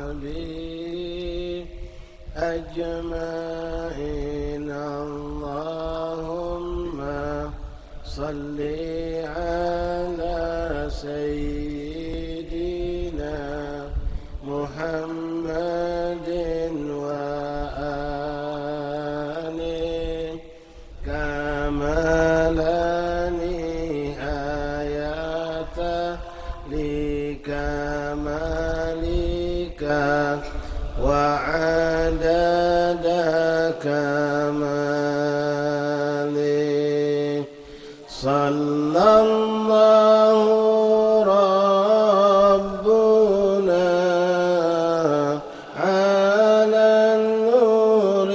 وصحبه أجمعين. اللهم صل على سيدنا محمد وآله كما لا نهاية لكمالك وعدد كمالك. صلى الله ربنا على النور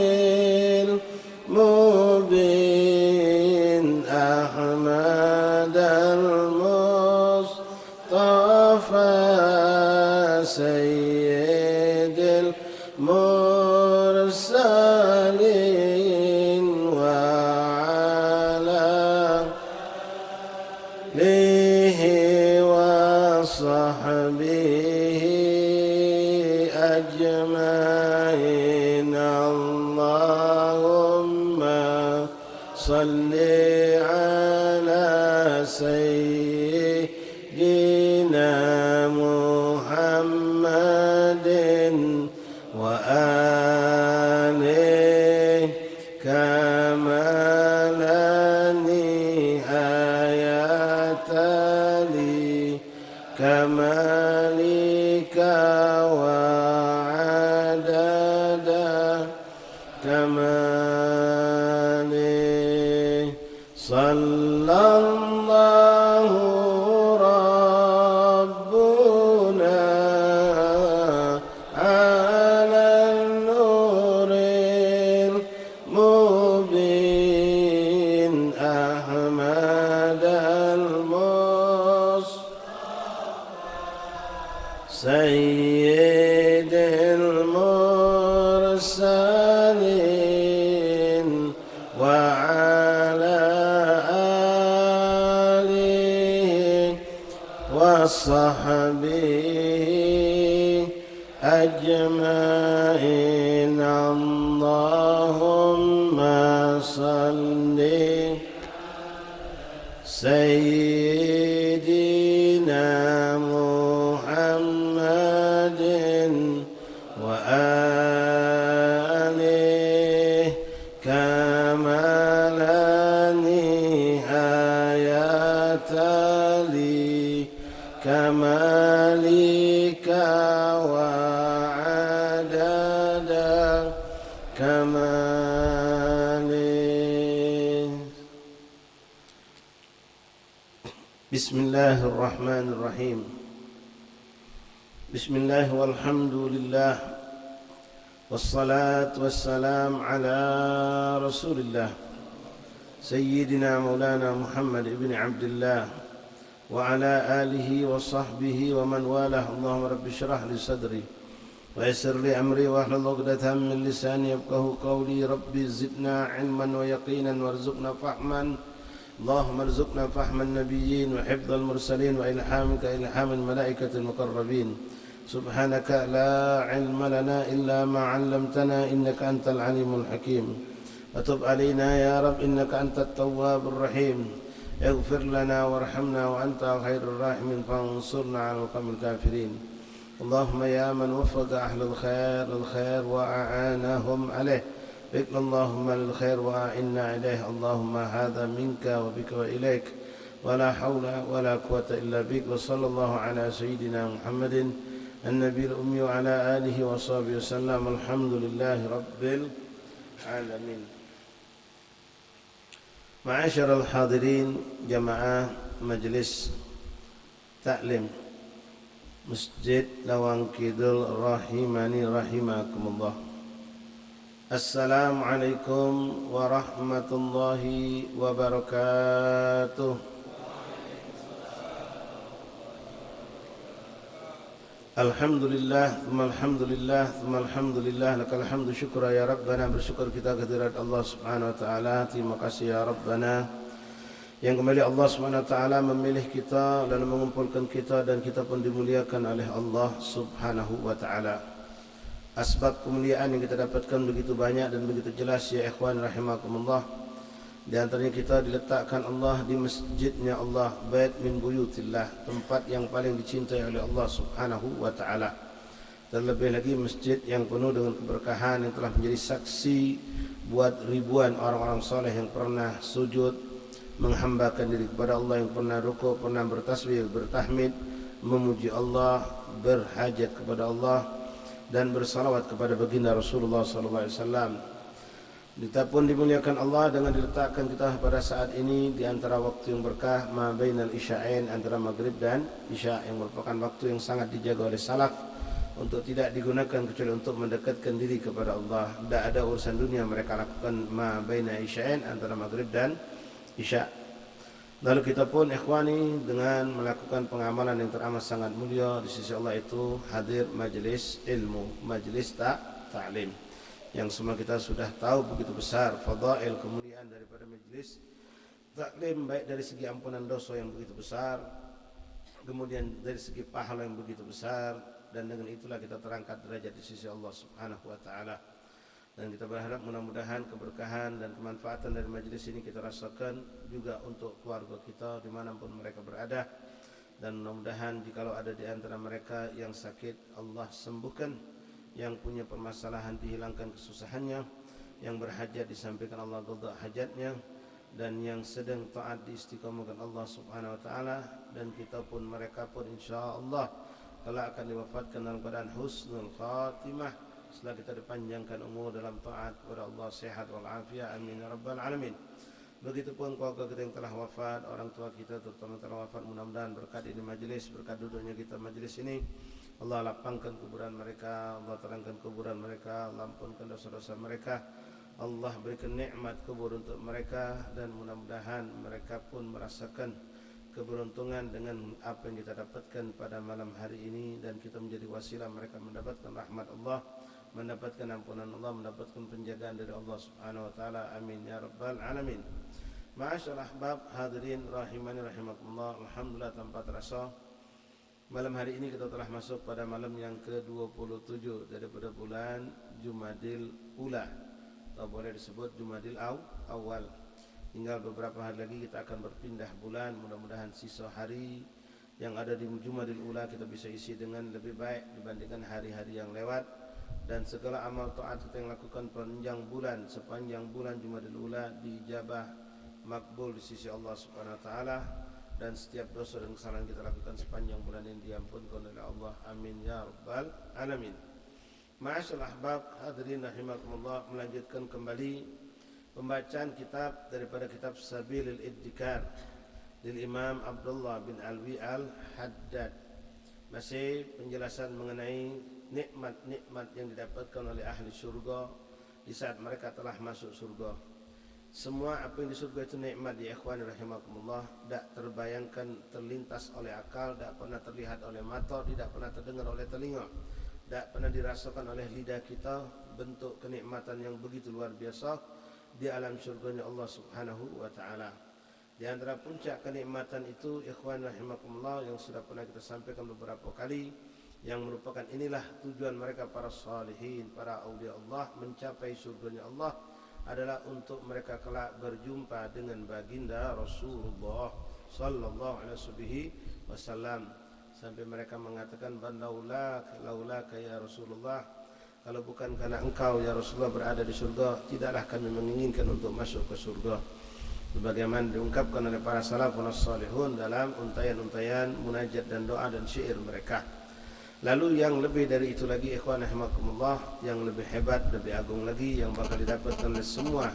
المبين أحمد المصطفى سيد المرسلين وعلى آله وصحبه أجمعين. اللهم صل على سيدنا محمد وآله كما لا نهاية لكمالك وعدد كمالك. صلى الله ربنا على النور المبين أحمد سيد المرسلين وعلى آله وصحبه أجمعين. اللهم صل سيدنا محمد وآله كما لا نهاية لكمالك وعدد كمالك. بسم الله الرحمن الرحيم. بسم الله والحمد لله والصلاة والسلام على رسول الله سيدنا مولانا محمد بن عبد الله وعلى آله وصحبه ومن والاه. اللهم رب اشرح لي صدري ويسر لي أمري واحلل عقدة من لساني يفقهوا قولي. ربي زدنا علما ويقينا وارزقنا فهما. اللهم ارزقنا فهم النبيين وحفظ المرسلين وإلحامك إلحام الملائكة المقربين. سبحانك لا علم لنا إلا ما علمتنا إنك أنت العليم الحكيم. وتب علينا يا رب إنك أنت التواب الرحيم. اغفر لنا وارحمنا وأنت خير الراحمين فانصرنا على القوم الكافرين. اللهم يا من وفق أهل الخير وأعانهم عليه بك اللهم للخير وأعنا إليه. اللهم هذا منك وبك وإليك ولا حول ولا قوة إلا بك. وصلى الله على سيدنا محمد النبي الأمي وعلى آله وصحبه وسلم. الحمد لله رب العالمين. Ma'asyiral hadirin jamaah majelis taklim Masjid Lawang Kidul rahimani rahimakumullah. Assalamualaikum warahmatullahi wabarakatuh. Alhamdulillah, alhamdulillah, lakal hamdu syukra ya Rabbana. Bersyukur kita kehadirat Allah subhanahu wa ta'ala. Terima kasih ya Rabbana, yang kembali Allah subhanahu wa ta'ala memilih kita dan mengumpulkan kita, dan kita pun dimuliakan oleh Allah subhanahu wa ta'ala. asbab kemuliaan yang kita dapatkan begitu banyak dan begitu jelas ya ikhwan rahimakumullah. Di antaranya kita diletakkan Allah di masjidnya Allah, bait min buyutillah, tempat yang paling dicintai oleh Allah Subhanahu wa taala. Terlebih lagi masjid yang penuh dengan keberkahan yang telah menjadi saksi buat ribuan orang-orang soleh yang pernah sujud menghambakan diri kepada Allah, yang pernah rukuk, pernah bertasbih, bertahmid, memuji Allah, berhajat kepada Allah dan bersalawat kepada baginda Rasulullah sallallahu alaihi wasallam. Kita pun dimuliakan Allah dengan diletakkan kita pada saat ini di antara waktu yang berkah ma bainal isya'ain, antara maghrib dan isya, yang merupakan waktu yang sangat dijaga oleh salaf untuk tidak digunakan kecuali untuk mendekatkan diri kepada Allah. Tidak ada urusan dunia mereka lakukan ma bainal isya'ain, antara maghrib dan isya. Lalu kita pun ikhwani dengan melakukan pengamalan yang teramat sangat mulia di sisi Allah, itu hadir majelis ilmu, majelis ta'lim, yang semua kita sudah tahu begitu besar fadail kemuliaan daripada majelis taklim, baik dari segi ampunan dosa yang begitu besar, kemudian dari segi pahala yang begitu besar, dan dengan itulah kita terangkat derajat di sisi Allah Subhanahu wa taala. Dan kita berharap mudah-mudahan keberkahan dan kemanfaatan dari majelis ini kita rasakan juga untuk keluarga kita dimanapun mereka berada. Dan mudah-mudahan jikalau ada di antara mereka yang sakit, Allah sembuhkan, yang punya permasalahan dihilangkan kesusahannya, yang berhajat disampaikan Allah qada hajatnya, dan yang sedang taat diistiqamahkan Allah Subhanahu wa taala. Dan kita pun mereka pun insyaallah kelak akan diwafatkan dalam keadaan husnul khatimah setelah kita dipanjangkan umur dalam taat kepada Allah, sehat walafiat, amin ya rabbal alamin. Begitupun keluarga kita yang telah wafat, orang tua kita terutama telah wafat, mudah-mudahan berkat ini majelis, berkat duduknya kita majelis ini, Allah lapangkan kuburan mereka, Allah terangkan kuburan mereka, Allah ampunkan dosa-dosa mereka, Allah berikan nikmat kubur untuk mereka, dan mudah-mudahan mereka pun merasakan keberuntungan dengan apa yang kita dapatkan pada malam hari ini, dan kita menjadi wasilah mereka mendapatkan rahmat Allah, mendapatkan ampunan Allah, mendapatkan penjagaan dari Allah Subhanahu wa taala, amin ya rabbal alamin. Ma'asyiral ahbab hadirin rahimani rahimakumullah, alhamdulillah tanpa terasa malam hari ini kita telah masuk pada malam yang ke-27 daripada bulan Jumadil Ula, atau boleh disebut Jumadil Awal. Tinggal beberapa hari lagi kita akan berpindah bulan. Mudah-mudahan sisa hari yang ada di Jumadil Ula kita bisa isi dengan lebih baik dibandingkan hari-hari yang lewat, dan segala amal taat kita yang lakukan sepanjang bulan Jumadil Ula dijabah, makbul di sisi Allah Subhanahu wa taala, dan setiap dosa dan kesalahan kita lakukan sepanjang bulan ini diampunkan oleh Allah, amin ya rabbal alamin. Ma'asyiral ahbab hadirin rahimakumullah, melanjutkan kembali pembacaan kitab daripada kitab Sabilil Iddikar dari Imam Abdullah bin Alwi Al-Haddad. Masih penjelasan mengenai nikmat-nikmat yang didapatkan oleh ahli surga di saat mereka telah masuk surga. Semua apa yang di surga itu nikmat ya ikhwan rahimakumullah, tidak terbayangkan, terlintas oleh akal, tidak pernah terlihat oleh mata, tidak pernah terdengar oleh telinga, tidak pernah dirasakan oleh lidah kita, bentuk kenikmatan yang begitu luar biasa di alam surganya Allah Subhanahu wa taala. Di antara puncak kenikmatan itu ikhwan rahimakumullah yang sudah pernah kita sampaikan beberapa kali, yang merupakan inilah tujuan mereka para salihin, para aulia Allah mencapai surganya Allah, adalah untuk mereka kelak berjumpa dengan baginda Rasulullah sallallahu alaihi wasallam, sampai mereka mengatakan laulaka ya Rasulullah, kalau bukan karena engkau ya Rasulullah berada di surga, tidaklah kami menginginkan untuk masuk ke surga. Sebagaimana diungkapkan oleh para salafun salihun dalam untayan-untayan munajat dan doa dan syair mereka. Lalu yang lebih dari itu lagi ikhwan rahimakumullah, yang lebih hebat, lebih agung lagi, yang bakal didapatkan oleh semua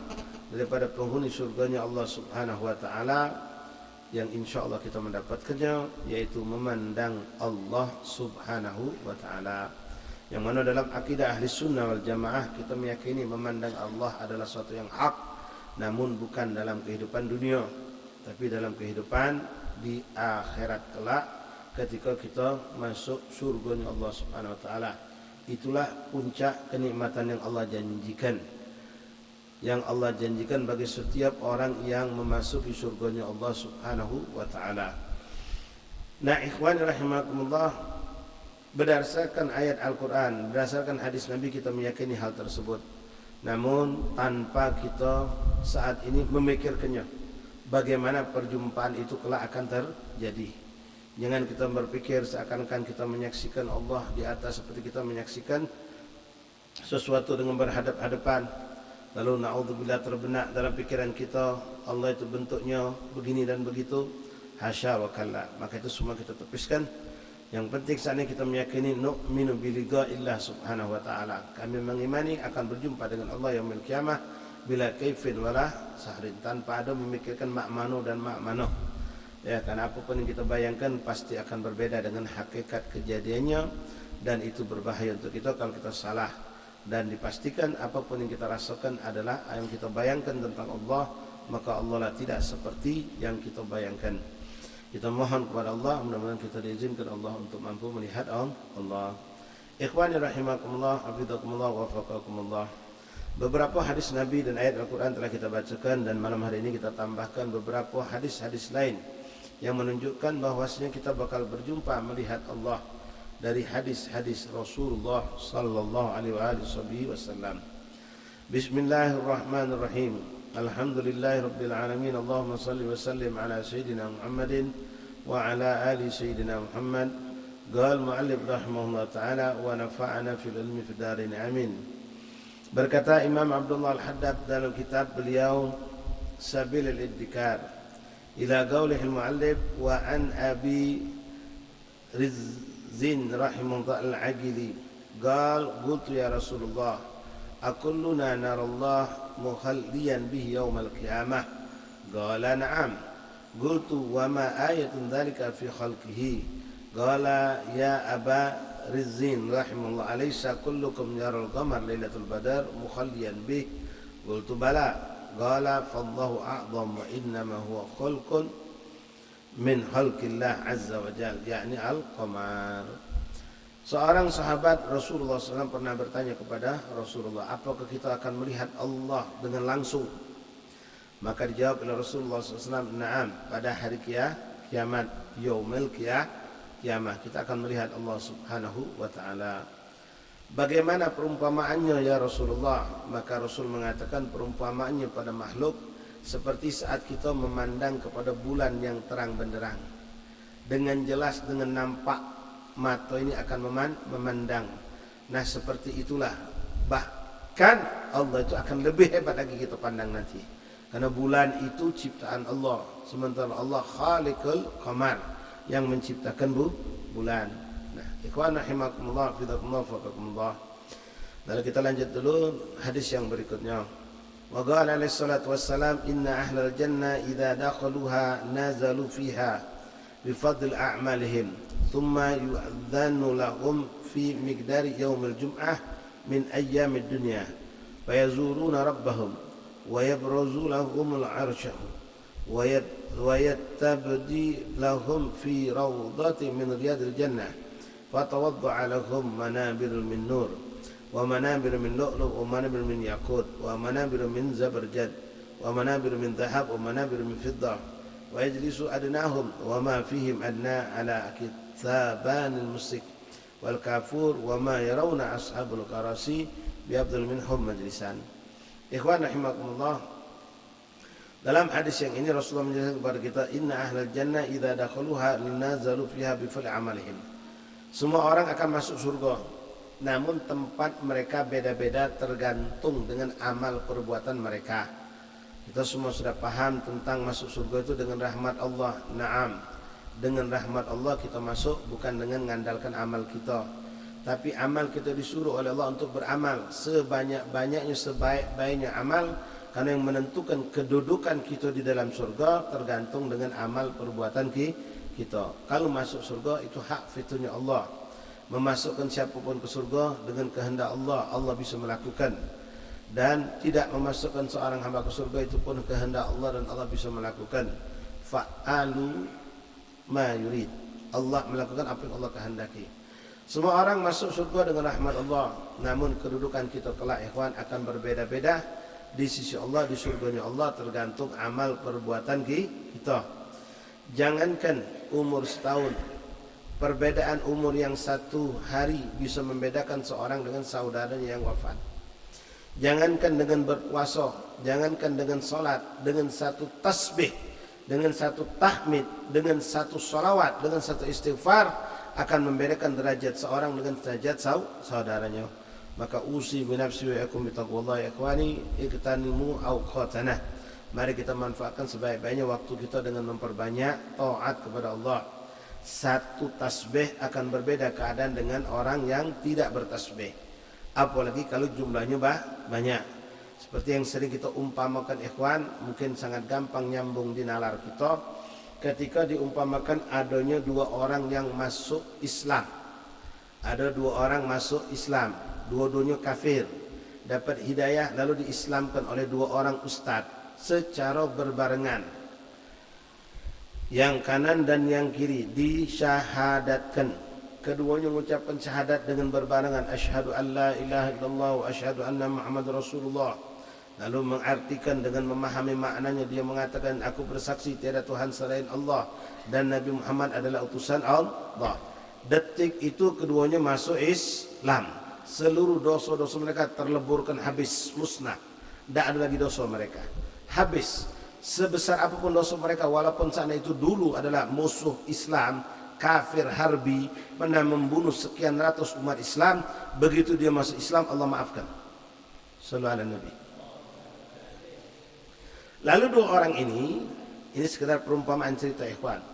daripada penghuni surganya Allah Subhanahu wa taala, yang insyaallah kita mendapatkannya, yaitu memandang Allah Subhanahu wa taala. Yang mana dalam akidah ahli sunnah wal jamaah kita meyakini memandang Allah adalah suatu yang hak, namun bukan dalam kehidupan dunia, tapi dalam kehidupan di akhirat kelak ketika kita masuk surganya Allah Subhanahu wa taala. Itulah puncak kenikmatan yang Allah janjikan, yang Allah janjikan bagi setiap orang yang memasuki surganya Allah Subhanahu wa taala. Nah, ikhwan rahimakumullah, Berdasarkan ayat Al-Quran, berdasarkan hadis Nabi, kita meyakini hal tersebut. Namun tanpa kita saat ini memikirkannya, bagaimana perjumpaan itu kelak akan terjadi. Jangan kita berpikir seakan-akan kita menyaksikan Allah di atas seperti kita menyaksikan sesuatu dengan berhadap-hadapan. Lalu na'udzubillah terbenak dalam pikiran kita Allah itu bentuknya begini dan begitu. Hasya wa kalla. Maka itu semua kita tepiskan. Yang penting saat ini kita meyakini nu'minu biliga'illah subhanahu wa ta'ala. Kami mengimani akan berjumpa dengan Allah yaumil qiyamah bila kaifin wala sahrin, tanpa ada memikirkan ma'manu dan ma'manu. Ya, karena apapun yang kita bayangkan pasti akan berbeda dengan hakikat kejadiannya, dan itu berbahaya untuk kita kalau kita salah. Dan dipastikan apapun yang kita rasakan adalah yang kita bayangkan tentang Allah, maka Allah lah tidak seperti yang kita bayangkan. Kita mohon kepada Allah, mudah-mudahan kita diizinkan Allah untuk mampu melihat Allah. Ikhwani rahimakumullah, abidakumullah, wafaqakumullah. Beberapa hadis Nabi dan ayat Al-Quran telah kita bacakan, dan malam hari ini kita tambahkan beberapa hadis-hadis lain yang menunjukkan bahwasanya kita bakal berjumpa melihat Allah dari hadis-hadis Rasulullah sallallahu alaihi wasallam. Bismillahirrahmanirrahim. Alhamdulillahirabbil alamin. Allahumma shalli wa sallim ala sayyidina Muhammadin wa ala ali sayyidina Muhammad. Qala muallif rahimahullah taala wa nafa'ana fil ilmi fid darin amin. Berkata Imam Abdullah Al-Haddad dalam kitab beliau Sabil al-Iddikar ila qaulihil muallif wa an Abi Rizin rahimahullah al-Aqili qala qultu ya Rasulullah akulluna narallah mukhalliyan bihi yawmal qiyamah qala na'am qultu wa ma ayatun dhalika fi khalqihi qala ya Aba Rizin rahimahullah alaysa kullukum yaral qamar lailatul badar mukhalliyan bih qultu bala qala fallahu a'zam wa innama huwa khalqun min khalqillah azza wa jal, yakni al-qamar. Seorang sahabat Rasulullah SAW pernah bertanya kepada Rasulullah, apakah kita akan melihat Allah dengan langsung? Maka dijawab oleh Rasulullah SAW, na'am, pada hari kiamat, yaumil qiyamah, kita akan melihat Allah subhanahu wa ta'ala. Bagaimana perumpamaannya ya Rasulullah? Maka Rasul mengatakan perumpamaannya pada makhluk seperti saat kita memandang kepada bulan yang terang benderang. Dengan jelas, dengan nampak, mata ini akan memandang. Nah seperti itulah. Bahkan Allah itu akan lebih hebat lagi kita pandang nanti. Karena bulan itu ciptaan Allah. Sementara Allah khaliqul qamar, yang menciptakan bulan. Nah, ikhwan rahimakumullah, fidakumullah, faqakumullah. Lalu kita lanjut dulu hadis yang berikutnya. Wa qala alaihi salatu wassalam inna ahlal jannah idza dakhaluha nazalu fiha bi fadl a'malihim thumma yu'adhanu lahum fi miqdari yaumil jum'ah min ayyamid dunya fayazuruna rabbahum wa yabrazu lahumul 'arsyahu wa yattabdi lahum fi rawdati min riyadil jannah fatawadda'a lahum manabirun min nur wa manabir min lu'lu' wa manabir min yaqut wa manabir min zabarjad wa manabir min dhahab wa manabir min fiddah wa yajlisu adnahum wa ma fihim adna ala kithabanil musik wal kafur wa ma yarawna ashabul karasi bi abdul minhum majlisan. Ikhwan rahimakumullah, dalam hadis yang ini Rasulullah menjelaskan kepada kita inna ahlal jannah idza dakhaluha linazalu fiha bi fadli amalihim. Semua orang akan masuk surga, namun tempat mereka beda-beda tergantung dengan amal perbuatan mereka. Kita semua sudah paham tentang masuk surga itu dengan rahmat Allah. Naam, dengan rahmat Allah kita masuk, bukan dengan mengandalkan amal kita. Tapi amal kita disuruh oleh Allah untuk beramal sebanyak-banyaknya, sebaik-baiknya amal. Karena yang menentukan kedudukan kita di dalam surga tergantung dengan amal perbuatan kita. Kalau masuk surga itu hak fiturnya Allah. Memasukkan siapapun ke surga dengan kehendak Allah, Allah bisa melakukan. Dan tidak memasukkan seorang hamba ke surga itu pun kehendak Allah, dan Allah bisa melakukan. Fa'alu ma yurid. Allah melakukan apa yang Allah kehendaki. Semua orang masuk surga dengan rahmat Allah. Namun kedudukan kita kelak ikhwan akan berbeda-beda di sisi Allah, di surganya Allah, tergantung amal perbuatan kita. Jangankan umur setahun, Perbedaan umur yang 1 hari bisa membedakan seorang dengan saudaranya yang wafat. Jangankan dengan berpuasa, jangankan dengan salat, dengan 1 tasbih, dengan 1 tahmid, dengan 1 salawat, dengan 1 istighfar akan membedakan derajat seorang dengan derajat saudaranya. Maka usi binafsi wa yakum bitaqwallahi ikhwani iktanimu awqatana. Mari kita manfaatkan sebaik-baiknya waktu kita dengan memperbanyak taat kepada Allah. 1 tasbih akan berbeda keadaan dengan orang yang tidak bertasbih. Apalagi kalau jumlahnya banyak. Seperti yang sering kita umpamakan ikhwan, mungkin sangat gampang nyambung di nalar kita. Ketika diumpamakan adanya 2 orang yang masuk Islam. Ada 2 orang masuk Islam, dua-duanya kafir. Dapat hidayah lalu diislamkan oleh 2 orang ustaz secara berbarengan. Yang kanan dan yang kiri disyahadatkan. Keduanya mengucapkan syahadat dengan berbarengan, asyhadu an la ilaha illallah wa asyhadu anna Muhammad Rasulullah. Lalu mengartikan dengan memahami maknanya, dia mengatakan aku bersaksi tiada Tuhan selain Allah dan Nabi Muhammad adalah utusan Allah. Detik itu keduanya masuk Islam. Seluruh dosa-dosa mereka terleburkan habis, musnah. Tidak ada lagi dosa mereka. Habis. Sebesar apapun dosa mereka, walaupun sana itu dulu adalah musuh Islam, kafir harbi, pernah membunuh sekian ratus umat Islam, begitu dia masuk Islam Allah maafkan. Sallallahu alaihi Nabi. Lalu 2 orang ini sekedar perumpamaan cerita ikhwan.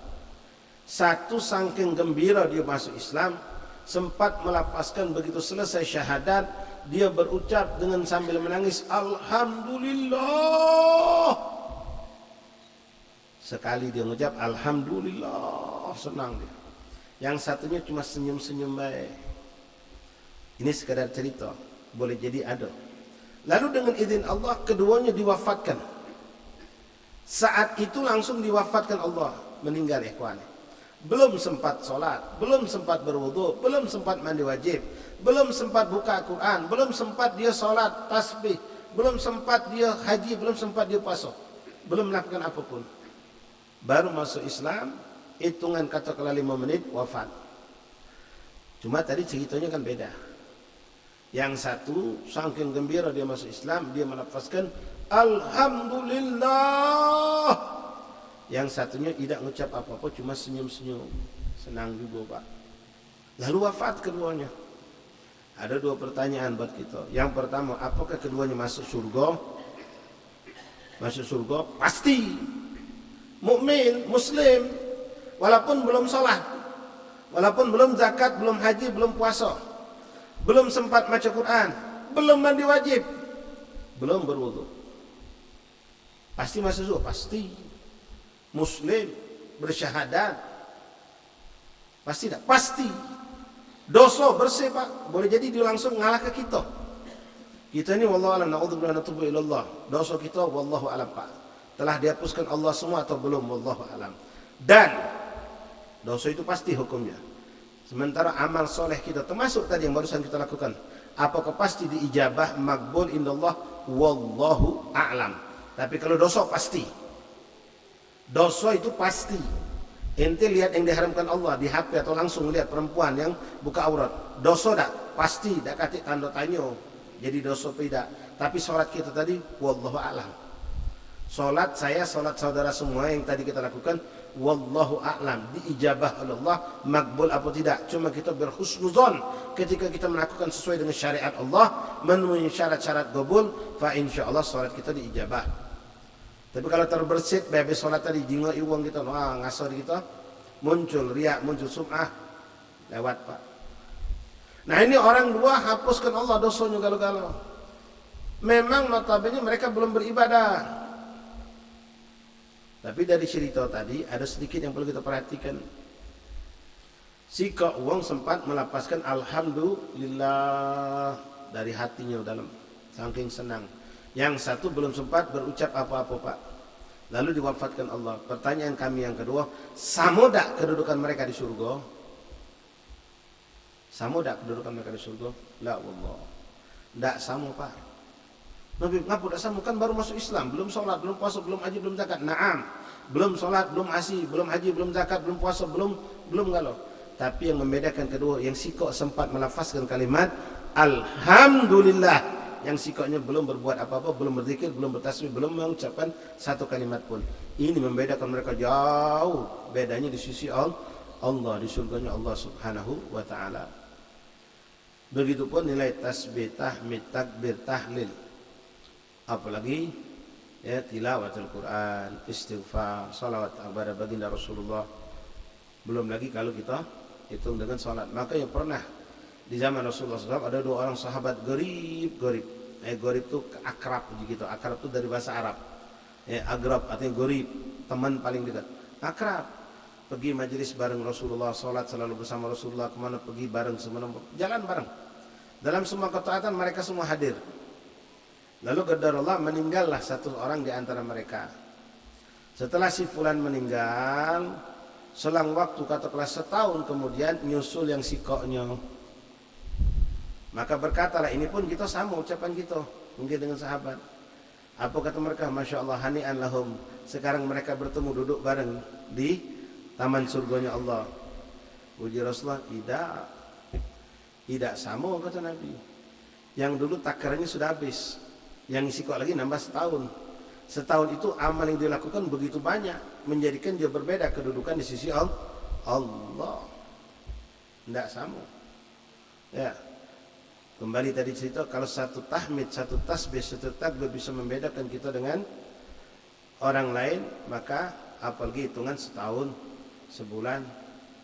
1 saking gembira dia masuk Islam, sempat melafazkan begitu selesai syahadat, dia berucap dengan sambil menangis, Alhamdulillah. Sekali dia mengucap Alhamdulillah, senang dia. Yang satunya cuma senyum-senyum baik. Ini sekadar cerita, boleh jadi ada. Lalu dengan izin Allah keduanya diwafatkan. Saat itu langsung diwafatkan Allah, meninggal ikhwan. Belum sempat sholat, belum sempat berwudu, belum sempat mandi wajib, belum sempat buka Quran, belum sempat dia sholat tasbih, belum sempat dia haji, belum sempat dia puasa, belum melakukan apapun. Baru masuk Islam, hitungan katakanlah 5 menit wafat. Cuma tadi ceritanya kan beda. Yang satu saking gembira dia masuk Islam, dia melafazkan Alhamdulillah. Yang satunya tidak mengucap apa-apa, cuma senyum-senyum. Senang juga Pak. Lalu wafat keduanya. Ada 2 pertanyaan buat kita. Yang pertama, apakah keduanya masuk surga? Masuk surga pasti. Mukmin, muslim, walaupun belum sholat, walaupun belum zakat, belum haji, belum puasa, belum sempat baca Quran, belum mandi wajib, belum berwudu, pasti masuk surga, pasti. Muslim, bersyahadat, pasti tak? Pasti. Dosa bersih Pak, boleh jadi dia langsung ngalah ke kita. Kita ini wallahu alam, na'udzubillah natubu ilallah. Dosa kita wallahu alam Pak. Telah dihapuskan Allah semua atau belum, wallahu alam. Dan dosa itu pasti hukumnya. Sementara amal soleh kita, termasuk tadi yang barusan kita lakukan, apakah pasti diijabah, makbul indallah, wallahu a'lam. Tapi kalau dosa pasti. Dosa itu pasti. Ente lihat yang diharamkan Allah di HP atau langsung lihat perempuan yang buka aurat, dosa tak? Pasti, tak kasih tanda tanya. Jadi dosa tidak. Tapi sholat kita tadi, wallahu a'lam. Sholat saya, sholat saudara semua yang tadi kita lakukan, wallahu a'lam, diijabah oleh Allah, makbul apa tidak. Cuma kita berhusnuzon ketika kita melakukan sesuai dengan syariat Allah, memenuhi syarat-syarat qabul, fa insyaallah sholat kita diijabah. Tapi kalau terbersit, habis sholat tadi jingga uang kita, ngasor kita, muncul riak, muncul sum'ah, lewat Pak. Nah ini orang 2 hapuskan Allah dosanya galau-galau. Memang notabene mereka belum beribadah. Tapi dari cerita tadi ada sedikit yang perlu kita perhatikan. Si uang sempat melapaskan Alhamdulillah dari hatinya dalam, saking senang. Yang satu belum sempat berucap apa-apa Pak. Lalu diwafatkan Allah. Pertanyaan kami yang kedua, sama tak kedudukan mereka di surga? Sama tak kedudukan mereka di surga? La wallah. Tak sama Pak. Nabi ngapu dah sama, kan baru masuk Islam, belum sholat, belum puasa, belum haji, belum zakat. Naam, belum sholat, belum haji, belum zakat, belum puasa, belum galau. Tapi yang membedakan kedua, yang sikok sempat melafazkan kalimat Alhamdulillah, yang sikoknya belum berbuat apa-apa, belum berzikir, belum bertasbih, belum mengucapkan satu kalimat pun. Ini membedakan mereka jauh bedanya di sisi Allah, di surganya Allah Subhanahu wa taala. Begitupun nilai tasbih, tahmid, takbir, tahlil. Apalagi ya tilawatul Quran, istighfar, salawat kepada baginda Rasulullah. Belum lagi kalau kita hitung dengan salat. Maka yang pernah di zaman Rasulullah SAW ada dua orang sahabat gorib. Gorib itu akrab begitu. Akrab itu dari bahasa Arab. Agrab artinya gorib, teman paling dekat. Akrab. Pergi majelis bareng Rasulullah, salat selalu bersama Rasulullah, kemana pergi bareng, semua jalan bareng. Dalam semua ketaatan mereka semua hadir. Lalu qadarullah meninggallah satu orang di antara mereka. Setelah si fulan meninggal, selang waktu katakanlah setahun kemudian nyusul yang sikoknya. Maka berkatalah, ini pun kita sama ucapan kita mungkin dengan sahabat. Apa kata mereka? Masya Allah, hani'an lahum. Sekarang mereka bertemu duduk bareng di taman surganya Allah. Puji Rasulullah, tidak sama kata Nabi. Yang dulu takarannya sudah habis, yang sikok lagi nambah setahun. Setahun itu amal yang dilakukan begitu banyak, menjadikan dia berbeda kedudukan di sisi Allah. Tidak sama. Ya. Kembali tadi cerita, kalau satu tahmid, satu tasbih, satu takbir bisa membedakan kita dengan orang lain, maka apalagi hitungan setahun, sebulan,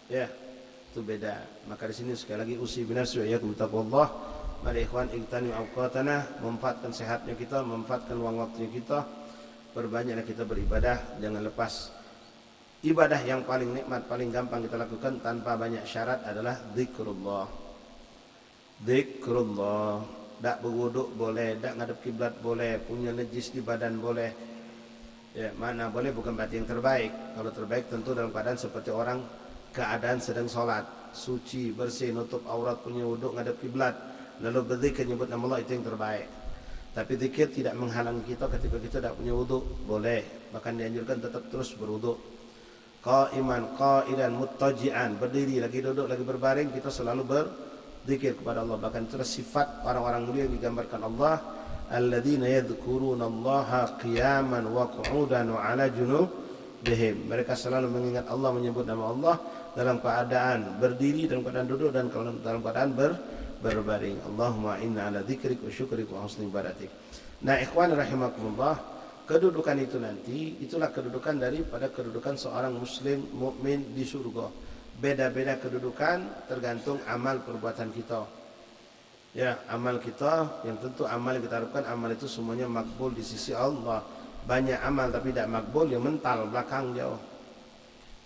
ya itu beda. Maka di sini sekali lagi usi binafsi wa iyyakum taqwallah. Mari ikhwan igtani awqatana, memanfaatkan sehatnya kita, memanfaatkan uang waktunya kita, perbanyaklah kita beribadah, jangan lepas. Ibadah yang paling nikmat, paling gampang kita lakukan tanpa banyak syarat adalah zikrullah. Zikrullah. Tak berwuduk boleh, tak ngadep kiblat boleh, punya najis di badan boleh. Ya, mana boleh bukan berarti yang terbaik. Kalau terbaik tentu dalam keadaan seperti orang keadaan sedang sholat, suci, bersih, nutup aurat, punya wuduk, ngadep kiblat, lalu berzikir nyebut nama Allah, itu yang terbaik. Tapi zikir tidak menghalangi kita ketika kita tidak punya wuduk, boleh. Bahkan dianjurkan tetap terus berwuduk. Qaiman, qaidan, muttaji'an, berdiri, lagi duduk, lagi berbaring, kita selalu berzikir kepada Allah. Bahkan itu sifat orang-orang mulia yang digambarkan Allah, alladzina yadhkuruna Allaha qiyaman wa qu'udan wa 'ala junubihim. Mereka selalu mengingat Allah, menyebut nama Allah dalam keadaan berdiri, dalam keadaan duduk, dan dalam keadaan berbaring. Allahumma inna ala dzikrik wa syukrik wa husni ibadatik. Nah, ikhwan rahimakumullah, kedudukan itu nanti itulah kedudukan daripada kedudukan seorang muslim mukmin di surga. Beda-beda kedudukan tergantung amal perbuatan kita. Ya, amal kita yang tentu amal yang kita harapkan amal itu semuanya makbul di sisi Allah. Banyak amal tapi tidak makbul, yang mental belakang jauh.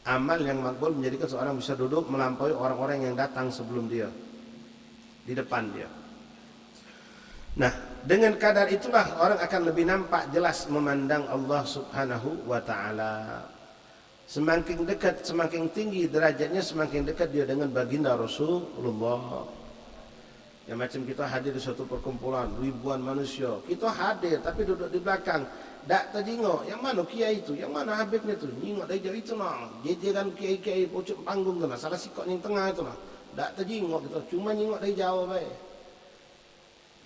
Amal yang makbul menjadikan seorang bisa duduk melampaui orang-orang yang datang sebelum dia, di depan dia. Nah, dengan kadar itulah orang akan lebih nampak jelas memandang Allah Subhanahu wa taala. Semakin dekat, semakin tinggi derajatnya, semakin dekat dia dengan baginda Rasulullah. Ya, macam kita hadir di suatu perkumpulan ribuan manusia, kita hadir tapi duduk di belakang, tak terjengok yang mana kiai itu, yang mana habibnya itu, nyingok dari jauh itu nah, jejeran kiai-kiai pucuk panggung tu nah, salah sikok yang tengah itu nah, tak terjengok kita, cuma nyingok dari jauh baik.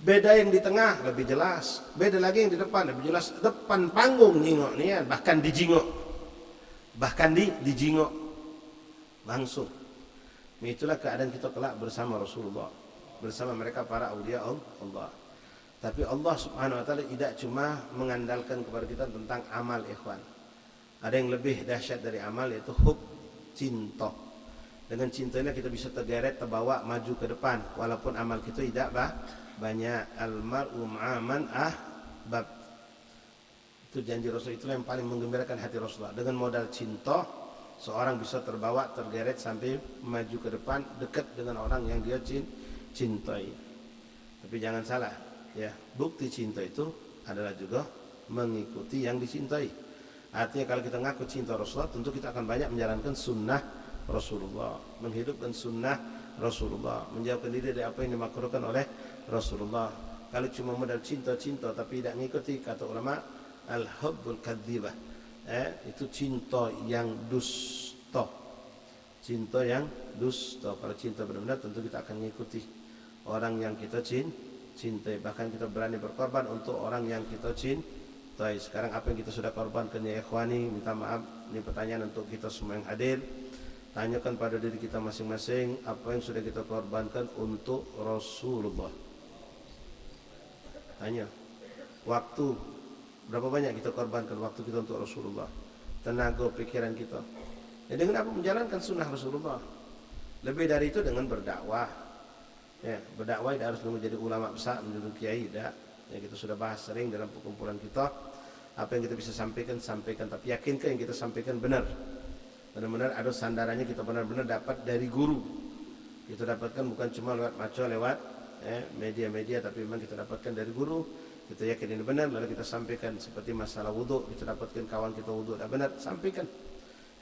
Beda yang di tengah lebih jelas, beda lagi yang di depan lebih jelas. Depan panggung nyingok ni kan, bahkan dijingok, bahkan dijingok langsung. Itulah keadaan kita kelak bersama Rasulullah, bersama mereka para aulia Allah. Tapi Allah Subhanahu wa taala tidak cuma mengandalkan kepada kita tentang amal, ikhwan. Ada yang lebih dahsyat dari amal, yaitu hub, cinta. Dengan cintanya kita bisa tergeret, terbawa maju ke depan walaupun amal kita tidak banyak. Almar'u ma'aman ahbab. Itu janji Rasul, itulah yang paling menggembirakan hati Rasulullah. Dengan modal cinta, seorang bisa terbawa, tergeret sampai maju ke depan, dekat dengan orang yang dia cintai. Tapi jangan salah, ya, bukti cinta itu adalah juga mengikuti yang dicintai. Artinya kalau kita ngaku cinta Rasulullah, tentu kita akan banyak menjalankan sunnah Rasulullah, menghidupkan sunnah Rasulullah, menjauhkan diri dari apa yang dimakruhkan oleh Rasulullah. Kalau cuma modal cinta-cinta tapi tidak mengikuti, kata ulama, al-hubbul kadzibah, itu cinta yang dusta. cinta yang dusta. Kalau cinta benar-benar tentu kita akan mengikuti orang yang kita cintai. Bahkan kita berani berkorban untuk orang yang kita cintai. Sekarang apa yang kita sudah korbankan ya ikhwani, minta maaf. Ini pertanyaan untuk kita semua yang hadir. Tanyakan pada diri kita masing-masing, apa yang sudah kita korbankan untuk Rasulullah. Tanya, waktu berapa banyak kita korbankan waktu kita untuk Rasulullah, tenaga, pikiran kita. Ya, dengan apa menjalankan sunnah Rasulullah. Lebih dari itu dengan berdakwah. Ya, berdakwah tidak harus menjadi ulama besar, menjadi kiai, tidak. Ya, kita sudah bahas sering dalam perkumpulan kita. Apa yang kita bisa sampaikan, sampaikan. Tapi yakinkan yang kita sampaikan benar. Benar-benar ada sandarannya, kita benar-benar dapat dari guru. Kita dapatkan bukan cuma lewat maco, lewat media-media, tapi memang kita dapatkan dari guru. Kita yakin ini benar, lalu kita sampaikan. Seperti masalah wudhu, kita dapatkan kawan kita wudhu tidak benar, sampaikan.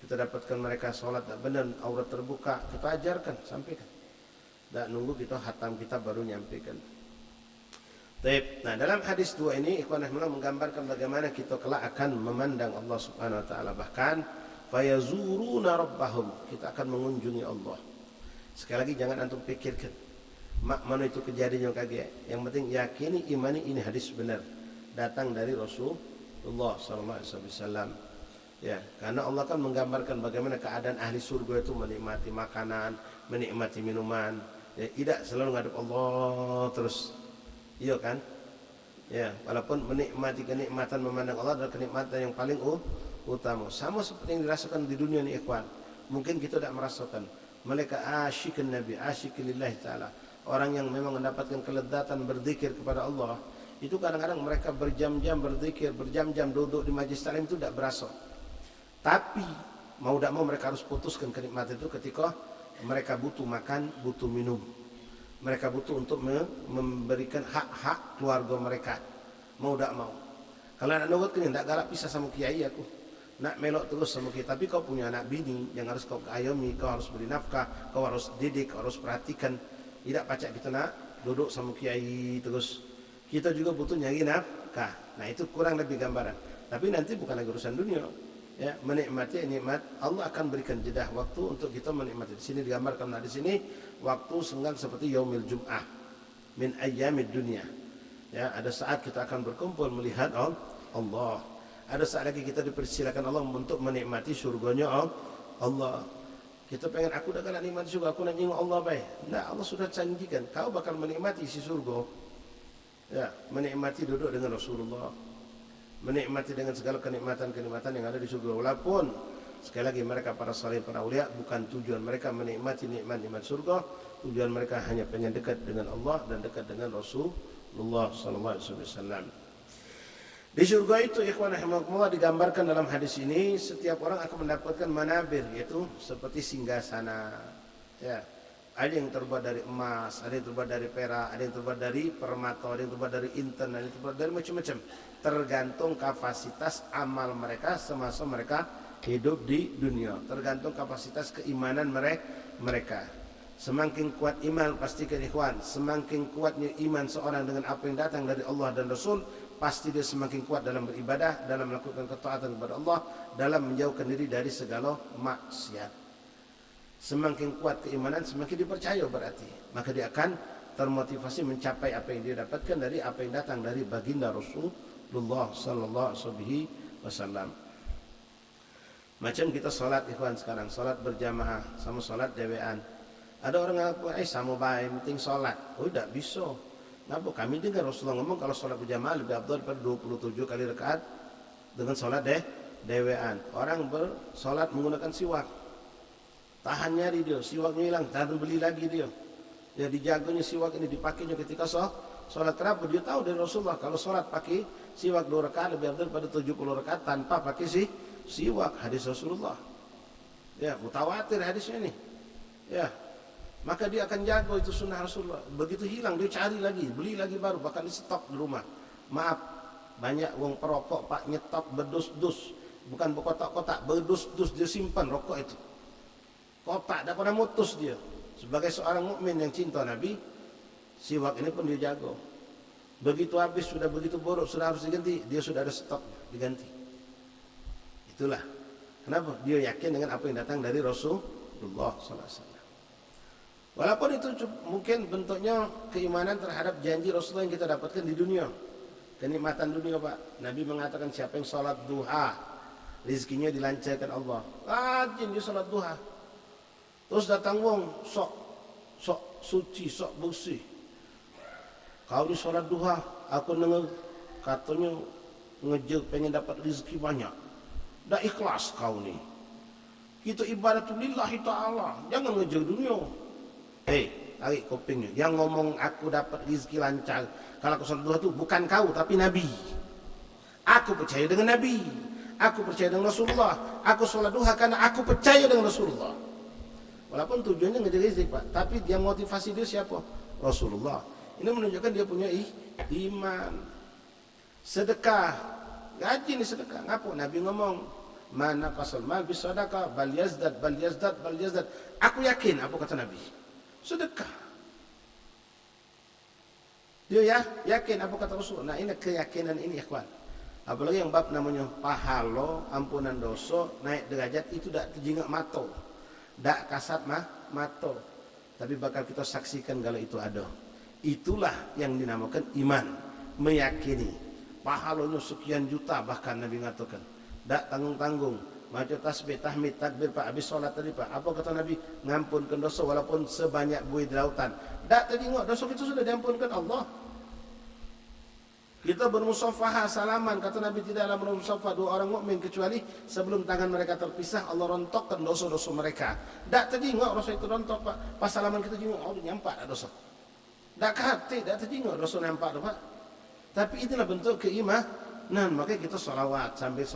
Kita dapatkan mereka sholat tidak benar, aurat terbuka, kita ajarkan, sampaikan. Tidak nunggu kita hatam kita baru nyampaikan. Nah, dalam hadis 2 ini ikhwan rahimahullah menggambarkan bagaimana kita kelak akan memandang Allah Subhanahu wa taala. Bahkan fayazuruna rabbahum, kita akan mengunjungi Allah. Sekali lagi jangan antum pikirkan mana itu kejadian yang kaget. Yang penting yakini, imani ini hadis benar, datang dari Rasulullah sallallahu alaihi wasallam. Ya, karena Allah kan menggambarkan bagaimana keadaan ahli surga itu menikmati makanan, menikmati minuman. Ya, tidak selalu ngadep Allah terus. Iya kan? Ya, walaupun menikmati kenikmatan memandang Allah adalah kenikmatan yang paling utama. Sama seperti yang dirasakan di dunia ini ikhwan. Mungkin kita tidak merasakan. Mereka asyikun Nabi, asyikun lillahi ta'ala. Orang yang memang mendapatkan kelezatan berzikir kepada Allah. Itu kadang-kadang mereka berjam-jam berzikir, berjam-jam duduk di majlis taklim itu tidak berasa. Tapi mau tidak mau mereka harus putuskan kenikmatan itu ketika mereka butuh makan, butuh minum. Mereka butuh untuk memberikan hak-hak keluarga mereka. Mau tak mau. Kalau anak nurut kan tidak galak pisah sama kiai aku. Nak melok terus sama kiai. Tapi kau punya anak bini yang harus kau ayomi, kau harus beri nafkah, kau harus didik, kau harus perhatikan. Tidak pacak kita nak duduk sama kiai terus. Kita juga butuh nyari nafkah. Nah itu kurang lebih gambaran. Tapi nanti bukan lagi urusan dunia. Ya, menikmati nikmat Allah akan berikan jeda waktu untuk kita menikmati. Di sini digambarkan di sini waktu senggang seperti yaumil jum'ah min ayyamid dunya. Ya, ada saat kita akan berkumpul melihat Allah. Ada saat lagi kita dipersilakan Allah untuk menikmati surganya Allah. Kita pengen aku dah kalah nikmati surga, aku nak jenguk Allah baik. Nah, Allah sudah janjikan kau bakal menikmati isi surga. Ya, menikmati duduk dengan Rasulullah. Menikmati dengan segala kenikmatan-kenikmatan yang ada di surga. Walaupun sekali lagi mereka para salih, para ulia, bukan tujuan mereka menikmati nikmat-nikmat surga. Tujuan mereka hanya pengen dekat dengan Allah dan dekat dengan Rasulullah sallallahu alaihi wasallam. Di surga itu ikhwan rahimakumullah digambarkan dalam hadis ini setiap orang akan mendapatkan manabir, yaitu seperti singgasana. Ya. Ada yang terbuat dari emas, ada yang terbuat dari perak, ada yang terbuat dari permata, ada yang terbuat dari inten, ada yang terbuat dari macam-macam. Tergantung kapasitas amal mereka semasa mereka hidup di dunia. Tergantung kapasitas keimanan mereka. Semakin kuat iman, pastikan ikhwan, semakin kuatnya iman seorang dengan apa yang datang dari Allah dan Rasul, pasti dia semakin kuat dalam beribadah, dalam melakukan ketaatan kepada Allah, dalam menjauhkan diri dari segala maksiat. Semakin kuat keimanan, semakin dipercaya berarti. Maka dia akan termotivasi mencapai apa yang dia dapatkan dari apa yang datang dari baginda Rasulullah sallallahu alaihi wasallam. Macam kita salat ikhwan sekarang, salat berjamaah sama salat dewean. Ada orang ngaku, sama baik, penting salat. Oh, tidak bisa. Kenapa? Kami dengar Rasulullah ngomong kalau salat berjamaah lebih afdal daripada 27 kali rakaat dengan salat dewean. Orang bersalat menggunakan siwak. Tahan nyari dia, siwaknya hilang, tahan beli lagi dia. Ya dijaganya siwak ini dipakainya ketika sholat. Kenapa? Dia tahu dari Rasulullah kalau sholat pakai siwak 2 rakaat lebih afdal daripada 70 rakaat tanpa pakai siwak. Hadis Rasulullah. Ya, mutawatir hadisnya ini. Ya. Maka dia akan jaga itu sunnah Rasulullah. Begitu hilang dia cari lagi, beli lagi baru, bahkan di stok di rumah. Maaf, banyak wong perokok Pak nyetok berdus-dus, bukan berkotak-kotak, berdus-dus dia simpan rokok itu. Kotak, tak pernah mutus dia. Sebagai seorang mukmin yang cinta Nabi, siwak ini pun dia jago. Begitu habis, sudah begitu buruk, sudah harus diganti, dia sudah ada stok diganti. Itulah. Kenapa? Dia yakin dengan apa yang datang dari Rasulullah Rasulullah sallallahu alaihi wasallam. Walaupun itu mungkin bentuknya keimanan terhadap janji Rasulullah yang kita dapatkan di dunia. Kenikmatan dunia, Pak. Nabi mengatakan siapa yang salat duha, rezekinya dilancarkan Allah. Rajin dia salat duha. Terus datang wong sok suci, sok bersih. Kau di salat duha, aku dengar katanya ngejar pengen dapat rezeki banyak. Dah ikhlas kau ni. Kita ibadatulillah ta'ala. Jangan ngejar dunia. Tarik kupingnya. Yang ngomong aku dapat rezeki lancar kalau aku salat duha itu bukan kau tapi Nabi. Aku percaya dengan Nabi. Aku percaya dengan Rasulullah. Aku salat duha karena aku percaya dengan Rasulullah. Walaupun tujuannya ngejar rezeki, Pak, tapi dia motivasi dia siapa? Rasulullah. Ini menunjukkan dia punya iman. Sedekah. Gaji ni sedekah. Ngapa? Nabi ngomong, mana qasal mal bis sadaqah bal yazdad bal yazdad bal yazdad. Aku yakin apa kata Nabi? Sedekah. Dia yakin apa kata Rasul. Nah, ini keyakinan ini, ikhwan. Apalagi yang bab namanya pahala, ampunan dosa, naik derajat, itu tak terjingak mata. Tak kasat mata. Tapi bakal kita saksikan kalau itu ada. Itulah yang dinamakan iman. Meyakini. Pahalanya sekian juta bahkan Nabi mengatakan. Tak tanggung-tanggung. Baca tasbih, tahmid, takbir, Pak. Habis solat tadi, Pak. Apa kata Nabi? Ngampunkan dosa walaupun sebanyak buih di lautan. Tak tengok dosa kita sudah diampunkan Allah. Kita bermusafahah, salaman. Kata Nabi tidaklah bermusafah dua orang mukmin kecuali sebelum tangan mereka terpisah Allah rontokkan dosa-dosa mereka. Tak tengok dosa itu rontok, Pak. Pas salaman kita tengok, oh nyampak dosa. Tak hati, tak tengok dosa nampak, Pak. Tapi itulah bentuk keimanan. Makanya kita salawat sambil